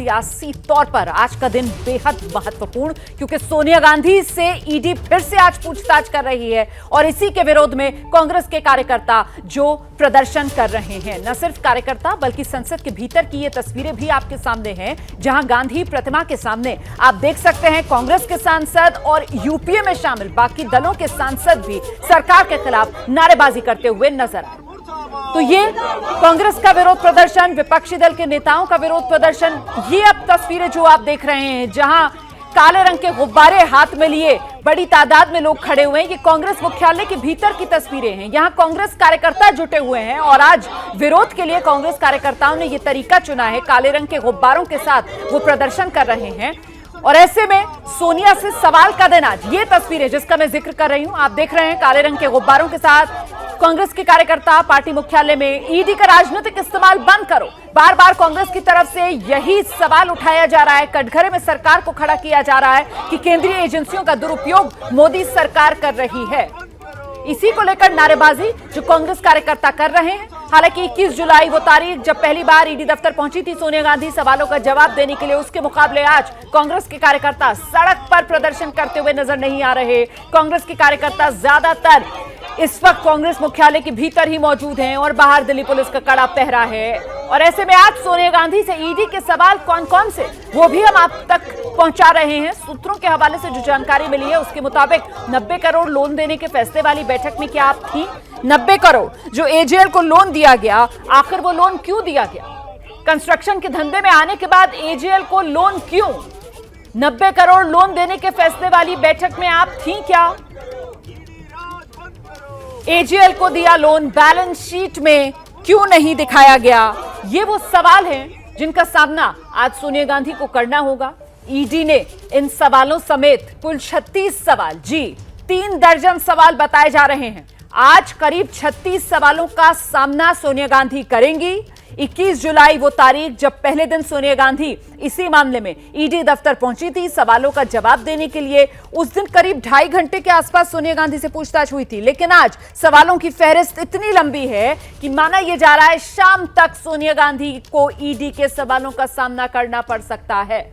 सियासी तौर पर आज का दिन बेहद महत्वपूर्ण, क्योंकि सोनिया गांधी से ईडी फिर से आज पूछताछ कर रही है और इसी के विरोध में कांग्रेस के कार्यकर्ता जो प्रदर्शन कर रहे हैं। न सिर्फ कार्यकर्ता बल्कि संसद के भीतर की ये तस्वीरें भी आपके सामने हैं, जहां गांधी प्रतिमा के सामने आप देख सकते हैं कांग्रेस के सांसद और यूपीए में शामिल बाकी दलों के सांसद भी सरकार के खिलाफ नारेबाजी करते हुए नजर आए। तो ये कांग्रेस का विरोध प्रदर्शन, विपक्षी दल के नेताओं का विरोध प्रदर्शन, ये अब तस्वीरें जो आप देख रहे हैं जहां काले रंग के गुब्बारे हाथ में लिए बड़ी तादाद में लोग खड़े हुए हैं, ये कांग्रेस मुख्यालय के भीतर की तस्वीरें हैं। यहां कांग्रेस कार्यकर्ता जुटे हुए हैं और आज विरोध के लिए कांग्रेस कार्यकर्ताओं ने यह तरीका चुना है, काले रंग के गुब्बारों के साथ वो प्रदर्शन कर रहे हैं। और ऐसे में सोनिया से सवाल का दिन आज, ये तस्वीरें जिसका मैं जिक्र कर रही हूं, आप देख रहे हैं काले रंग के गुब्बारों के साथ कांग्रेस के कार्यकर्ता पार्टी मुख्यालय में ईडी का राजनीतिक इस्तेमाल बंद करो, बार बार कांग्रेस की तरफ से यही सवाल उठाया जा रहा है। कटघरे में सरकार को खड़ा किया जा रहा है कि केंद्रीय एजेंसियों का दुरुपयोग मोदी सरकार कर रही है। इसी को लेकर नारेबाजी जो कांग्रेस कार्यकर्ता कर रहे हैं। हालांकि 21 जुलाई वो तारीख जब पहली बार ईडी दफ्तर पहुंची थी सोनिया गांधी सवालों का जवाब देने के लिए, उसके मुकाबले आज कांग्रेस के कार्यकर्ता सड़क पर प्रदर्शन करते हुए नजर नहीं आ रहे। कांग्रेस के कार्यकर्ता ज्यादातर इस वक्त कांग्रेस मुख्यालय के भीतर ही मौजूद हैं और बाहर दिल्ली पुलिस का कड़ा पहरा है। और ऐसे में आज सोनिया गांधी से ईडी के सवाल कौन कौन से, वो भी हम आप तक पहुंचा रहे हैं। सूत्रों के हवाले से जो जानकारी मिली है उसके मुताबिक 90 करोड़ लोन देने के फैसले वाली बैठक में क्या आप थी? 90 करोड़ जो एजेएल को लोन दिया गया, आखिर वो लोन क्यों दिया गया? कंस्ट्रक्शन के धंधे में आने के बाद एजेएल को लोन क्यों? 90 करोड़ लोन देने के फैसले वाली बैठक में आप थी क्या? एजेएल को दिया लोन बैलेंस शीट में क्यों नहीं दिखाया गया? ये वो सवाल हैं जिनका सामना आज सोनिया गांधी को करना होगा। ईडी ने इन सवालों समेत कुल 36 सवाल, जी 3 दर्जन सवाल बताए जा रहे हैं। आज करीब 36 सवालों का सामना सोनिया गांधी करेंगी। 21 जुलाई वो तारीख जब पहले दिन सोनिया गांधी इसी मामले में ईडी दफ्तर पहुंची थी सवालों का जवाब देने के लिए। उस दिन करीब 2.5 घंटे के आसपास सोनिया गांधी से पूछताछ हुई थी, लेकिन आज सवालों की फहरिस्त इतनी लंबी है कि माना यह जा रहा है शाम तक सोनिया गांधी को ईडी के सवालों का सामना करना पड़ सकता है।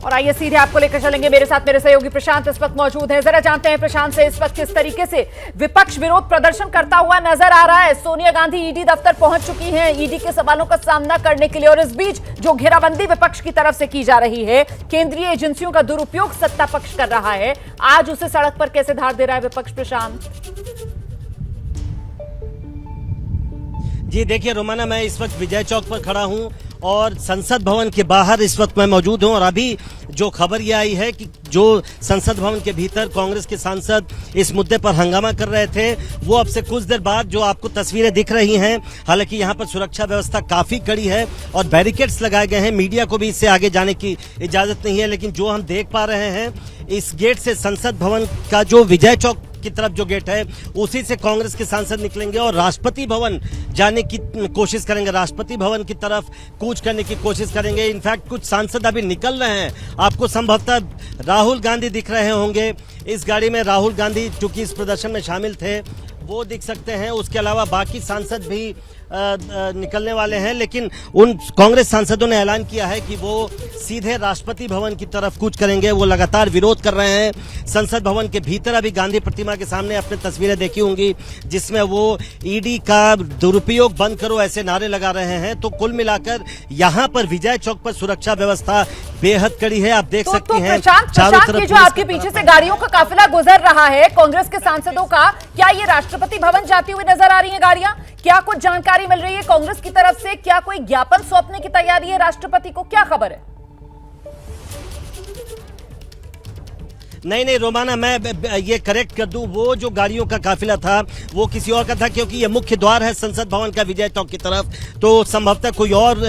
और आइए सीधे आपको लेकर चलेंगे, मेरे साथ मेरे सहयोगी प्रशांत इस वक्त मौजूद हैं। जरा जानते हैं प्रशांत से इस वक्त किस तरीके से विपक्ष विरोध प्रदर्शन करता हुआ नजर आ रहा है। सोनिया गांधी ईडी दफ्तर पहुंच चुकी हैं ईडी के सवालों का सामना करने के लिए, और इस बीच जो घेराबंदी विपक्ष की तरफ से की जा रही है, केंद्रीय एजेंसियों का दुरुपयोग सत्ता पक्ष कर रहा है, आज उसे सड़क पर कैसे धार दे रहा है विपक्ष? प्रशांत जी देखिए रोमाना, मैं इस वक्त विजय चौक पर खड़ा हूं और संसद भवन के बाहर इस वक्त मैं मौजूद हूं। और अभी जो खबर ये आई है कि जो संसद भवन के भीतर कांग्रेस के सांसद इस मुद्दे पर हंगामा कर रहे थे, वो अब से कुछ देर बाद जो आपको तस्वीरें दिख रही हैं, हालांकि यहां पर सुरक्षा व्यवस्था काफी कड़ी है और बैरिकेड्स लगाए गए हैं, मीडिया को भी इससे आगे जाने की इजाजत नहीं है। लेकिन जो हम देख पा रहे हैं, इस गेट से संसद भवन का जो विजय चौक की तरफ जो गेट है, उसी से कांग्रेस के सांसद निकलेंगे और राष्ट्रपति भवन जाने की कोशिश करेंगे, राष्ट्रपति भवन की तरफ कूच करने की कोशिश करेंगे। इनफैक्ट कुछ सांसद अभी निकल रहे हैं, आपको संभवतः राहुल गांधी दिख रहे होंगे। इस गाड़ी में राहुल गांधी जो कि इस प्रदर्शन में शामिल थे वो दिख सकते हैं। उसके अलावा बाकी सांसद भी निकलने वाले हैं, लेकिन उन कांग्रेस सांसदों ने ऐलान किया है कि वो सीधे राष्ट्रपति भवन की तरफ कूच करेंगे। वो लगातार विरोध कर रहे हैं। संसद भवन के भीतर अभी गांधी प्रतिमा के सामने अपने तस्वीरें देखी होंगी जिसमें वो ईडी का दुरुपयोग बंद करो ऐसे नारे लगा रहे हैं। तो कुल मिलाकर यहाँ पर विजय चौक पर सुरक्षा व्यवस्था बेहद कड़ी है, आप देख सकती हैं। चारों तरफ जो आपके पीछे से गाड़ियों का काफिला गुजर रहा है कांग्रेस के सांसदों का, क्या ये राष्ट्रपति भवन जाती हुई नजर आ रही है गाड़ियां? क्या कुछ जानकारी मिल रही है कांग्रेस की तरफ से? क्या कोई ज्ञापन सौंपने की तैयारी है राष्ट्रपति को? क्या खबर है? नहीं रोमाना, मैं ये करेक्ट कर दूं, वो जो गाड़ियों का काफिला था वो किसी और का था, क्योंकि ये मुख्य द्वार है संसद भवन का विजय चौक की तरफ, तो संभवतः कोई और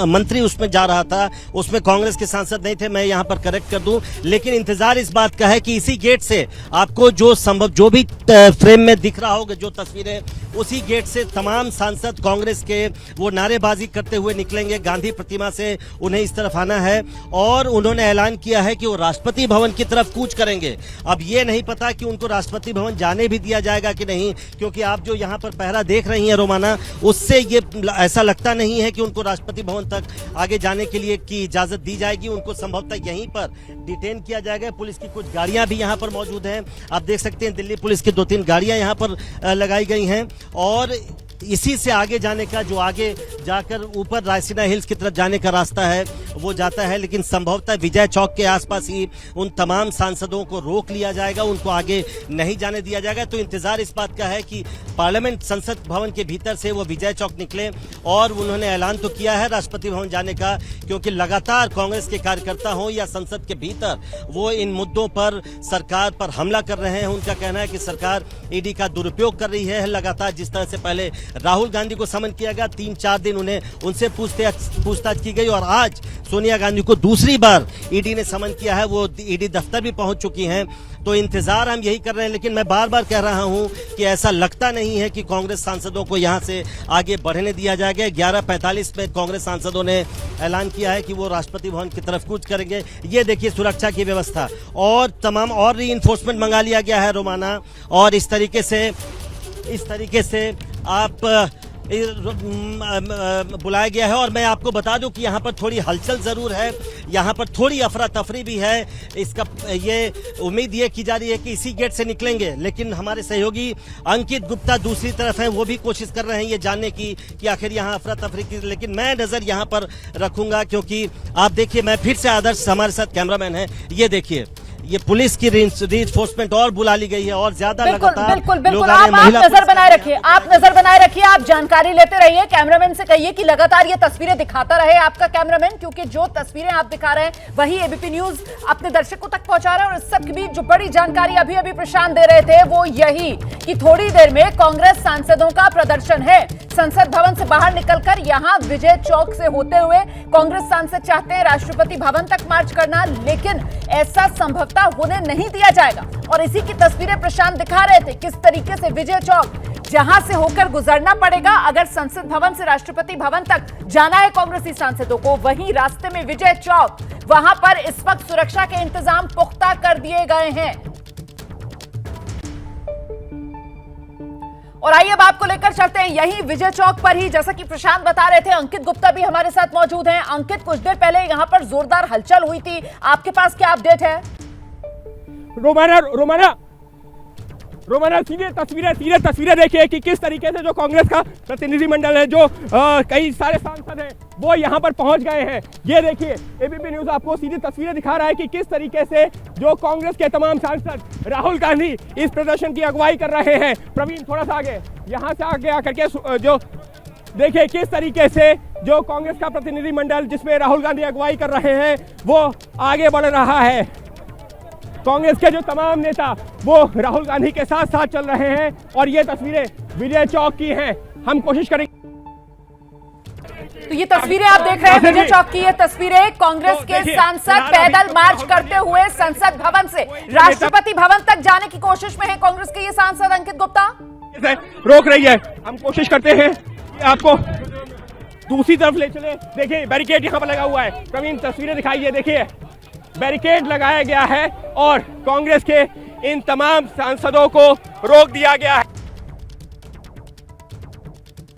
मंत्री उसमें जा रहा था, उसमें कांग्रेस के सांसद नहीं थे। मैं यहाँ पर करेक्ट कर दूं, लेकिन इंतजार इस बात का है कि इसी गेट से आपको जो भी फ्रेम में दिख रहा होगा, जो तस्वीरें उसी गेट से तमाम सांसद कांग्रेस के वो नारेबाजी करते हुए निकलेंगे। गांधी प्रतिमा से उन्हें इस तरफ आना है और उन्होंने ऐलान किया है कि वो राष्ट्रपति भवन की तरफ कूच करेंगे। अब ये नहीं पता कि उनको राष्ट्रपति भवन जाने भी दिया जाएगा कि नहीं, क्योंकि आप जो यहाँ पर पहरा देख रही हैं रोमाना, उससे ये ऐसा लगता नहीं है कि उनको राष्ट्रपति भवन तक आगे जाने के लिए की इजाजत दी जाएगी। उनको संभवतः यहीं पर डिटेन किया जाएगा। पुलिस की कुछ गाड़ियां भी यहाँ पर मौजूद हैं। आप देख सकते हैं दिल्ली पुलिस की 2-3 गाड़ियां यहाँ पर लगाई गई हैं और इसी से आगे जाने का, जो आगे जाकर ऊपर रायसीना हिल्स की तरफ जाने का रास्ता है वो जाता है, लेकिन संभवतः विजय चौक के आसपास ही उन तमाम सांसदों को रोक लिया जाएगा, उनको आगे नहीं जाने दिया जाएगा। तो इंतजार इस बात का है कि पार्लियामेंट संसद भवन के भीतर से वो विजय चौक निकले और उन्होंने ऐलान तो किया है राष्ट्रपति भवन जाने का, क्योंकि लगातार कांग्रेस के कार्यकर्ता हो या संसद के भीतर वो इन मुद्दों पर सरकार पर हमला कर रहे हैं। उनका कहना है कि सरकार ईडी का दुरुपयोग कर रही है। लगातार जिस तरह से पहले राहुल गांधी को समन किया गया, 3-4 दिन उनसे पूछताछ की गई और आज सोनिया गांधी को दूसरी बार ईडी ने समन किया है। वो ईडी दफ्तर भी पहुंच चुकी हैं। तो इंतजार हम यही कर रहे हैं, लेकिन मैं बार बार कह रहा हूं कि ऐसा लगता नहीं है कि कांग्रेस सांसदों को यहां से आगे बढ़ने दिया जाएगा। 11:45 में कांग्रेस सांसदों ने ऐलान किया है कि वो राष्ट्रपति भवन की तरफ कूच करेंगे। ये देखिए सुरक्षा की व्यवस्था और तमाम और रीइंफोर्समेंट मंगा लिया गया है रोमाना, और इस तरीके से आप बुलाया गया है। और मैं आपको बता दूं कि यहाँ पर थोड़ी हलचल जरूर है, यहाँ पर थोड़ी अफरा तफरी भी है। इसका ये उम्मीद ये की जा रही है कि इसी गेट से निकलेंगे, लेकिन हमारे सहयोगी अंकित गुप्ता दूसरी तरफ हैं, वो भी कोशिश कर रहे हैं ये जानने की कि आखिर यहाँ अफरा तफरी की। लेकिन मैं नजर यहाँ पर रखूंगा, क्योंकि आप देखिए, मैं फिर से आदर्श हमारे साथ कैमरामैन है, ये देखिए ये पुलिस की रीइंफोर्समेंट और बुला ली गई है और ज्यादा लगातार बिल्कुल आप नजर बनाए रखिए, आप जानकारी लेते रहिए। कैमरामैन से कहिए कि लगातार ये तस्वीरें दिखाता रहे आपका कैमरामैन, क्योंकि जो तस्वीरें आप दिखा रहे हैं वही एबीपी न्यूज अपने दर्शकों तक पहुंचा रहा है। और इस सब के बीच जो बड़ी जानकारी अभी प्रशांत दे रहे थे वो यही कि थोड़ी देर में कांग्रेस सांसदों का प्रदर्शन है। संसद भवन से बाहर निकलकर यहां विजय चौक से होते हुए कांग्रेस सांसद चाहते हैं राष्ट्रपति भवन तक मार्च करना, लेकिन ऐसा संभवतः होने नहीं दिया जाएगा। और इसी की तस्वीरें प्रशांत दिखा रहे थे, किस तरीके से विजय चौक जहां से होकर गुजरना पड़ेगा अगर संसद भवन से राष्ट्रपति भवन तक जाना है कांग्रेसी सांसदों को, वहीं रास्ते में विजय चौक, वहां पर इस वक्त सुरक्षा के इंतजाम पुख्ता कर दिए गए हैं। और आइए अब आपको लेकर चलते हैं यही विजय चौक पर ही, जैसा कि प्रशांत बता रहे थे। अंकित गुप्ता भी हमारे साथ मौजूद हैं। अंकित, कुछ देर पहले यहां पर जोरदार हलचल हुई थी, आपके पास क्या अपडेट है? रोमाना सीधे तस्वीरें देखिए कि किस तरीके से जो कांग्रेस का प्रतिनिधिमंडल है, जो कई सारे सांसद हैं, वो यहाँ पर पहुंच गए हैं। ये देखिए एबीपी न्यूज आपको सीधी तस्वीरें दिखा रहा है कि किस तरीके से जो कांग्रेस के तमाम सांसद राहुल गांधी इस प्रदर्शन की अगुवाई कर रहे हैं। प्रवीण थोड़ा सा आगे, यहाँ से आगे आकर के जो देखिए किस तरीके से जो कांग्रेस का प्रतिनिधिमंडल जिसमें राहुल गांधी अगुवाई कर रहे हैं वो आगे बढ़ रहा है। कांग्रेस के जो तमाम नेता वो राहुल गांधी के साथ साथ चल रहे हैं और ये तस्वीरें विजय चौक की हैं। हम कोशिश करेंगे। तो ये तस्वीरें आप देख रहे हैं विजय चौक की, ये तस्वीरें कांग्रेस के सांसद पैदल मार्च करते हुए संसद भवन से राष्ट्रपति भवन तक जाने की कोशिश में है। कांग्रेस के ये सांसद अंकित गुप्ता रोक रही है। हम कोशिश करते हैं आपको दूसरी तरफ ले चले। देखिए बैरिकेड यहाँ पर लगा हुआ है। प्रवीण तस्वीरें दिखाइए, देखिए बैरिकेड लगाया गया है और कांग्रेस के इन तमाम सांसदों को रोक दिया गया है।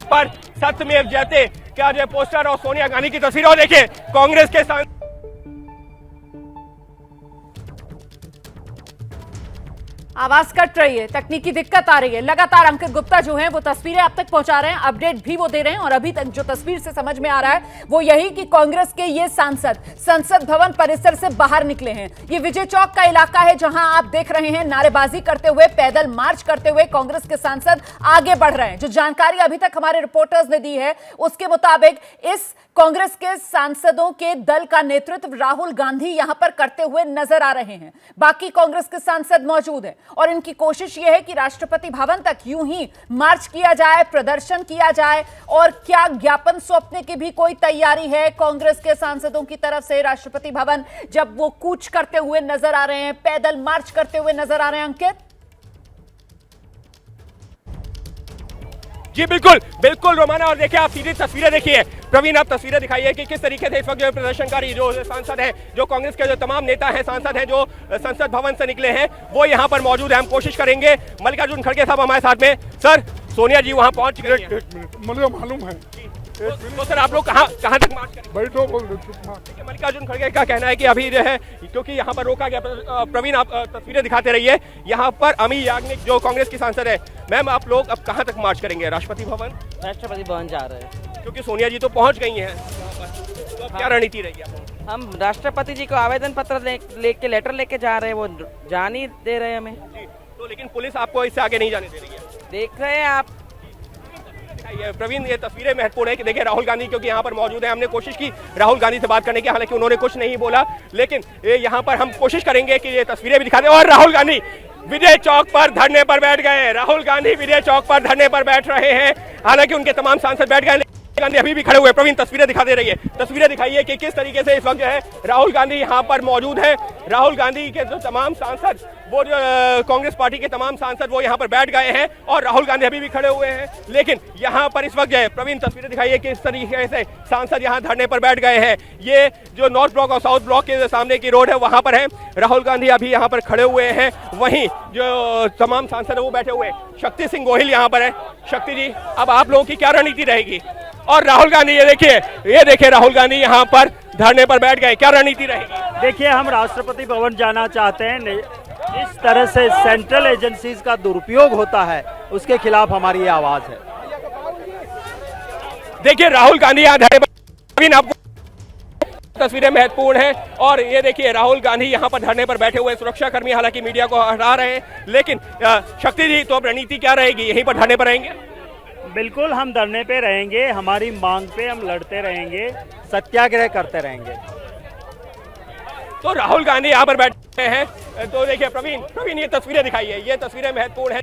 पर सत्यमेव जयते क्या जो पोस्टर और सोनिया गांधी की तस्वीर, और देखिए कांग्रेस के सांसद आवाज कट रही है, तकनीकी दिक्कत आ रही है। लगातार अंकित गुप्ता जो हैं वो तस्वीरें आप तक पहुंचा रहे हैं, अपडेट भी वो दे रहे हैं। और अभी तक जो तस्वीर से समझ में आ रहा है वो यही कि कांग्रेस के ये सांसद संसद भवन परिसर से बाहर निकले हैं। ये विजय चौक का इलाका है जहां आप देख रहे हैं नारेबाजी करते हुए, पैदल मार्च करते हुए कांग्रेस के सांसद आगे बढ़ रहे हैं। जो जानकारी अभी तक हमारे रिपोर्टर्स ने दी है उसके मुताबिक इस कांग्रेस के सांसदों के दल का नेतृत्व राहुल गांधी यहां पर करते हुए नजर आ रहे हैं। बाकी कांग्रेस के सांसद मौजूद हैं और इनकी कोशिश यह है कि राष्ट्रपति भवन तक यूं ही मार्च किया जाए, प्रदर्शन किया जाए। और क्या ज्ञापन सौंपने की भी कोई तैयारी है कांग्रेस के सांसदों की तरफ से राष्ट्रपति भवन, जब वो कूच करते हुए नजर आ रहे हैं, पैदल मार्च करते हुए नजर आ रहे हैं? अंकित, जी बिल्कुल बिल्कुल रोमाना, और देखिए आप सीधी तस्वीरें देखिए। प्रवीण, आप तस्वीरें दिखाइए कि किस तरीके से इस वक्त जो प्रदर्शनकारी जो सांसद हैं, जो कांग्रेस के जो तमाम नेता हैं, सांसद हैं, जो संसद भवन से निकले हैं, वो यहाँ पर मौजूद है। हम कोशिश करेंगे। मल्लिकार्जुन खड़गे साहब हमारे साथ में। सर, सोनिया जी वहाँ पहुँच गए हैं। मुझे मालूम है। तो सर आप लोग कहाँ तक मार्च करेंगे? बैठो। मल्लिकार्जुन खड़गे का कहना है कि अभी जो है क्योंकि यहाँ पर रोका गया। प्रवीण, आप तस्वीरें दिखाते रहिए। यहाँ पर अमी याग्निक जो कांग्रेस की सांसद है, मैम आप लोग अब कहाँ तक मार्च करेंगे? राष्ट्रपति भवन? राष्ट्रपति भवन जा रहे हैं क्योंकि सोनिया जी तो पहुँच गई हैं यहाँ पर, तो अब क्या रणनीति रहेगी आप? हम राष्ट्रपति जी को आवेदन पत्र लेके लेटर लेके जा रहे हैं, वो जा नहीं दे रहे हमें। जी, तो लेकिन पुलिस आपको इससे आगे नहीं जाने दे रही है। देख रहे हैं आप। ये प्रवीण, ये तस्वीरें महत्वपूर्ण है कि देखिए राहुल गांधी क्योंकि यहाँ पर मौजूद है। हमने कोशिश की राहुल गांधी से बात करने की, हालांकि उन्होंने कुछ नहीं बोला, लेकिन यहाँ पर हम कोशिश करेंगे कि ये तस्वीरें भी दिखा दें। और राहुल गांधी विजय चौक पर धरने पर बैठ गए। राहुल गांधी विजय चौक पर धरने पर बैठ रहे हैं, हालांकि उनके तमाम सांसद बैठ गए, गांधी अभी भी खड़े हुए। प्रवीण, तस्वीरें दिखा दे रही है। तस्वीरें दिखाइए कि किस तरीके से इस वक्त जो है राहुल गांधी यहाँ पर मौजूद है। राहुल गांधी के जो तमाम सांसद, वो जो कांग्रेस पार्टी के तमाम सांसद, वो यहाँ पर बैठ गए हैं और राहुल गांधी अभी भी खड़े हुए हैं। लेकिन यहाँ पर इस वक्त जो है, प्रवीण तस्वीरें दिखाइए कि इस तरीके से सांसद यहाँ धरने पर बैठ गए हैं। ये जो नॉर्थ ब्लॉक और साउथ ब्लॉक के सामने की रोड है, वहाँ पर है। राहुल गांधी अभी यहाँ पर खड़े हुए हैं, वहीं जो तमाम सांसद है वो बैठे हुए हैं। शक्ति सिंह गोहिल यहाँ पर है। शक्ति जी, अब आप लोगों की क्या रणनीति रहेगी? और राहुल गांधी, ये देखिए राहुल गांधी यहाँ पर धरने पर बैठ गए, क्या रणनीति रहेगी? देखिए, हम राष्ट्रपति भवन जाना चाहते हैं। इस तरह से सेंट्रल एजेंसीज का दुरुपयोग होता है, उसके खिलाफ हमारी ये आवाज है। देखिए राहुल गांधी यहाँ धरने पर, आपको तस्वीरें महत्वपूर्ण हैं। और ये देखिए राहुल गांधी यहाँ पर धरने पर बैठे हुए। सुरक्षाकर्मी हालांकि मीडिया को हटा रहे हैं, लेकिन शक्ति जी, तो अब रणनीति क्या रहेगी? यहीं पर धरने पर रहेंगे? बिल्कुल, हम धरने पे रहेंगे, हमारी मांग पे हम लड़ते रहेंगे, सत्याग्रह करते रहेंगे। तो राहुल गांधी यहाँ पर बैठे हैं। तो देखिए प्रवीण, ये तस्वीरें दिखाइए, ये तस्वीरें महत्वपूर्ण है।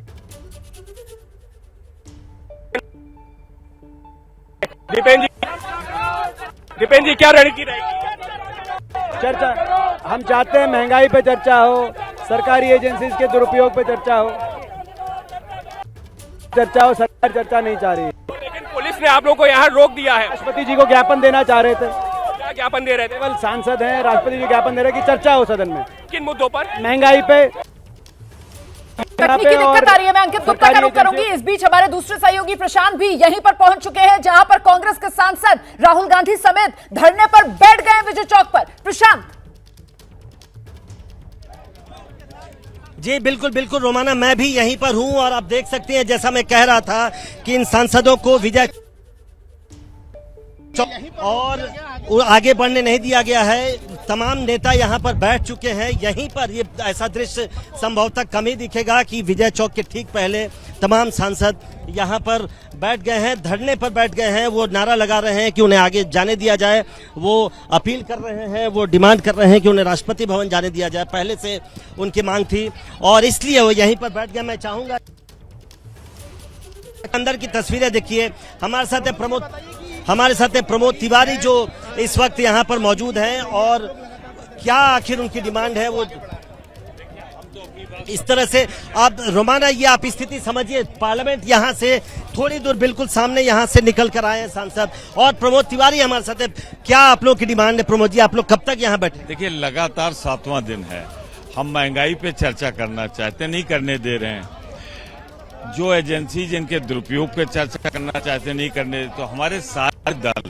दीपेन जी, क्या रणनीति रहेगी? चर्चा, हम चाहते हैं महंगाई पे चर्चा हो, सरकारी एजेंसीज के दुरुपयोग पे चर्चा हो। सरकार चर्चा नहीं चाह रही है। लेकिन पुलिस ने आप लोगों को यहाँ रोक दिया है। राष्ट्रपति जी को ज्ञापन देना चाह रहे थे। क्या ज्ञापन दे रहे थे? केवल सांसद हैं, राष्ट्रपति जी ज्ञापन दे रहे कि चर्चा हो सदन में। किन मुद्दों पर? महंगाई पे। तकनीकी दिक्कत आ रही है। मैं अंकित गुप्ता का रुख करूंगी। इस बीच हमारे दूसरे सहयोगी प्रशांत भी यहीं पर पहुंच चुके हैं, जहां पर कांग्रेस के सांसद राहुल गांधी समेत धरने पर बैठ गए विजय चौक पर। प्रशांत। जी बिल्कुल बिल्कुल रोमाना, मैं भी यहीं पर हूं और आप देख सकते हैं, जैसा मैं कह रहा था कि इन सांसदों को विजय और आगे बढ़ने नहीं दिया गया है। तमाम नेता यहां पर बैठ चुके हैं। यहीं पर ये ऐसा दृश्य संभवतः कम ही दिखेगा कि विजय चौक के ठीक पहले तमाम सांसद यहां पर बैठ गए हैं, धरने पर बैठ गए हैं। वो नारा लगा रहे हैं कि उन्हें आगे जाने दिया जाए, वो अपील कर रहे हैं, वो डिमांड कर रहे हैं कि उन्हें राष्ट्रपति भवन जाने दिया जाए। पहले से उनकी मांग थी और इसलिए वो यहीं पर बैठ गए। मैं चाहूंगा अंदर की तस्वीरें देखिए। हमारे साथ है प्रमोद तिवारी, जो इस वक्त यहाँ पर मौजूद हैं, और क्या आखिर उनकी डिमांड है वो इस तरह से। आप रोमाना, ये आप स्थिति समझिए, पार्लियामेंट यहाँ से थोड़ी दूर बिल्कुल सामने यहाँ से निकल कर आए हैं सांसद। और प्रमोद तिवारी हमारे साथ है। क्या आप लोग की डिमांड है प्रमोद जी? आप लोग कब तक यहाँ बैठे? देखिए, लगातार 7वां दिन है। हम महंगाई पे चर्चा करना चाहते, नहीं करने दे रहे हैं। जो एजेंसी जिनके दुरुपयोग पे चर्चा करना चाहते, नहीं करने। तो हमारे सारे दल,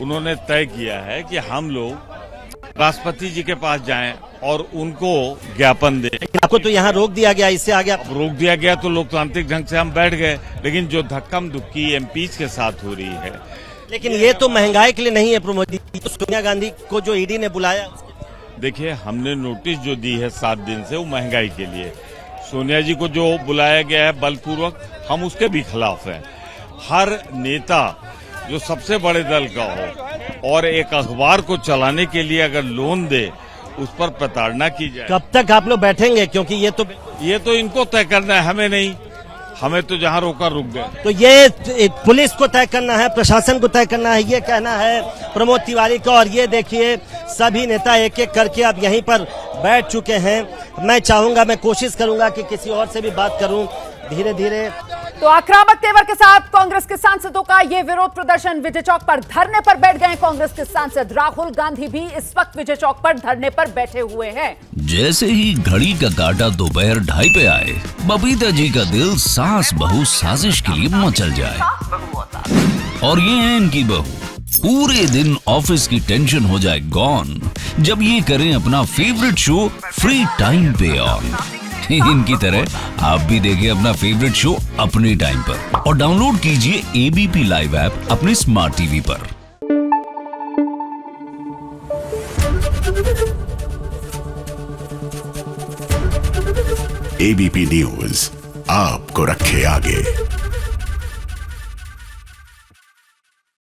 उन्होंने तय किया है कि हम लोग राष्ट्रपति जी के पास जाएं और उनको ज्ञापन दें। आपको तो यहाँ रोक दिया गया, इससे आगे अब रोक दिया गया तो लोकतांत्रिक ढंग से हम बैठ गए, लेकिन जो धक्कम धुक्की एमपीज के साथ हो रही है। लेकिन ये तो महंगाई के लिए नहीं है प्रमोद जी, तो सोनिया गांधी को जो ईडी ने बुलाया। देखिए, हमने नोटिस जो दी है 7 दिन से, वो महंगाई के लिए। सोनिया जी को जो बुलाया गया है बलपूर्वक, हम उसके भी खिलाफ हैं। हर नेता जो सबसे बड़े दल का हो और एक अखबार को चलाने के लिए अगर लोन दे, उस पर प्रताड़ना की जाए। कब तक आप लोग बैठेंगे? क्योंकि ये तो इनको तय करना है, हमें नहीं। हमें तो जहां रोका रुक गए। तो ये पुलिस को तय करना है, प्रशासन को तय करना है, ये कहना है प्रमोद तिवारी का। और ये देखिए, सभी नेता एक एक करके अब यहीं पर बैठ चुके हैं। मैं चाहूंगा, मैं कोशिश करूंगा कि किसी और से भी बात करूं। धीरे धीरे तो आक्रामक तेवर के साथ कांग्रेस के सांसदों का ये विरोध प्रदर्शन, विजय चौक पर धरने पर बैठ गए कांग्रेस के सांसद राहुल गांधी भी इस वक्त विजय चौक पर धरने पर बैठे हुए हैं। जैसे ही घड़ी का काटा दोपहर 2:30 पे आए, बबीता जी का दिल सास बहू साजिश के लिए मचल जाए। और ये है इनकी बहू, पूरे दिन ऑफिस की टेंशन हो जाए गॉन जब ये करें अपना फेवरेट शो फ्री टाइम पे ऑन। इनकी तरह आप भी देखें अपना फेवरेट शो अपने टाइम पर और डाउनलोड कीजिए एबीपी लाइव ऐप अपने स्मार्ट टीवी पर। एबीपी न्यूज आपको रखे आगे।